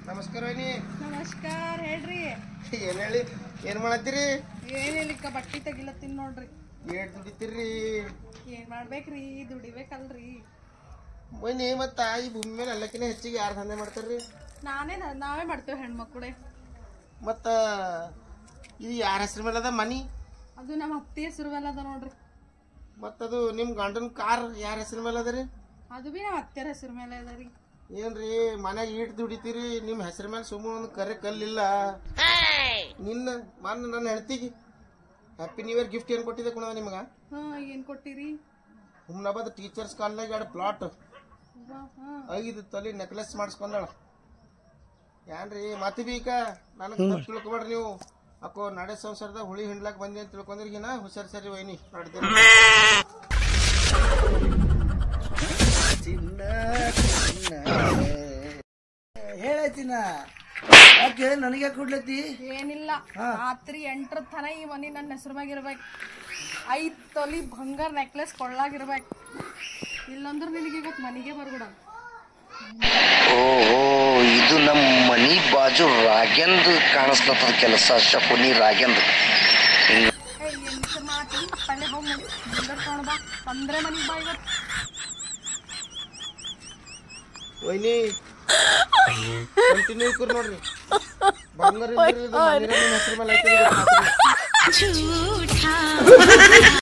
ನಮಸ್ಕಾರ ವೈನಿ. ನಮಸ್ಕಾರ ಹೇಳ್ರಿ. ಏನ್ ಹೇಳಿ ಏನ್ ಮಾಡತ್ತೀರಿ? ಏನಿಲ್ಲ ಬಟ್ಟಿ ತೆಗಿಲತ್ತೀನಿ ನೋಡ್ರಿ. ಏನ್ ದುಡಿತೀರಿ? ಏನ್ ಮಾಡ್ಬೇಕ್ರಿ, ದುಡಿಬೇಕಲ್ರಿ. ವೈನಿ ಮತ್ತ ಈ ಭೂಮಿ ಮೇಲೆ ಎಲ್ಲಕ್ಕಿಂತ ಹೆಚ್ಚಿಗೆ ಯಾರು ದಂಧೆ ಮಾಡ್ತಾರ್ರಿ? ನಾವೇ ಮಾಡ್ತೇವೆ ಹೆಣ್ಮಕ್ಳೆ. ಮತ್ತ ಇದು ಯಾರ ಹೆಸರು ಮೇಲೆ ಅದ ಮನಿ? ಅದು ನಮ್ಮ ಅತ್ತಿ ಹೆಸರು ಮೇಲೆ ಅದ ನೋಡ್ರಿ. ಮತ್ತದು ನಿಮ್ ಗಂಡನ ಕಾರ್ ಯಾರ ಹೆಸರು ಮೇಲೆ ಅದ ರೀ? ಅದು ಬಿ ನಮ್ಮ ಅತ್ತೆರ ಹೆಸರು ಮೇಲೆ ಅದ ರೀ. ಏನ್ರಿ ಮನ್ಯಾಗ ಈಟ್ ದುಡಿತೀರಿ, ನಿಮ್ ಹೆಸರು ಮೇಲೆ ಸುಮ್ಮ ಒಂದು ಕರೆ ಕಲ್ಲಿಲ್ಲ. ನನ್ನ ಹೆಣ್ತಿಗೆ ಹ್ಯಾಪಿ ನ್ಯೂ ಇಯರ್ ಗಿಫ್ಟ್ ಏನ್ ಕೊಟ್ಟಿದೆ ಕೊಡ ನಿಮ್ಗ? ಏನ್ ಕೊಟ್ಟಿರಿ? ಹುಮ್ನಾಬಾದ್ ಟೀಚರ್ಸ್ ಕಾಲ್ನಾಗ 2 ಪ್ಲಾಟ್ 5 ತೊಲಿ ನೆಕ್ಲೆಸ್ ಮಾಡಿಸ್ಕೊಂಡಳ. ಏನ್ರಿ ಮತ್ತೆ ಬೀಕ ನನಗೆ ತಿಳ್ಕೊಬೇಡ್ರಿ ನೀವು. ಅಕ್ಕೋ ನಡೆ ಸಂಸಾರದ ಹುಳಿ ಹಿಂಡ್ಲಾಕ್ ಬಂದಿ ಅಂತ ತಿಳ್ಕೊಂಡ್ರಿಗಿನ ಹುಷಾರ್ ಸರಿ ವೈನಿ ನೋಡ್ತೀನಿ. ಹೇಳೈತಿನ ಯಾಕೆ ನನಗೆ ಕೊಡ್ಲತ್ತಿ? ಏನಿಲ್ಲ, ರಾತ್ರಿ 8 ತನ ಈ ಮನಿ ನನ್ನ ಹೆಸರು ಮ್ಯಾಗ ಇರ್ಬೇಕು. 5 ತೊಲಿ ಬಂಗಾರ ನೆಕ್ಲೆಸ್ ಕೊಳ್ಳಾಗಿರ್ಬೇಕು. ಇಲ್ಲಂದ್ರೆ ನಿನಗೆ ಇವತ್ತು ಮನಿಗೆ ಬರ್ಬಿಡ. ಓಹೋ, ಇದು ನಮ್ಮ ಮನಿ ಬಾಜು ರಾಗ್ಯಂದು ಕಾಣಿಸ್ಲತ್ತದ ಕೆಲಸ. ಶಕುನಿ ರಾಗ್ಯಂದು ಮಾತಿ ಪಲ್ಲೆ ಹೋಗಿ ಬಂಗಾರ ತಗೊಂಡ್ ಬಾ. ಬಂದ್ರೆ ಮನಿಗೆ ಬಾ ಇವತ್ತು. ವೈನಿ ಕಂಟಿನ್ಯೂ ಕೂರ್ ನೋಡ್ರಿ. ಬಂಗಾರ ಹೆಸರು ಮೇಲೆ ಐತಿ.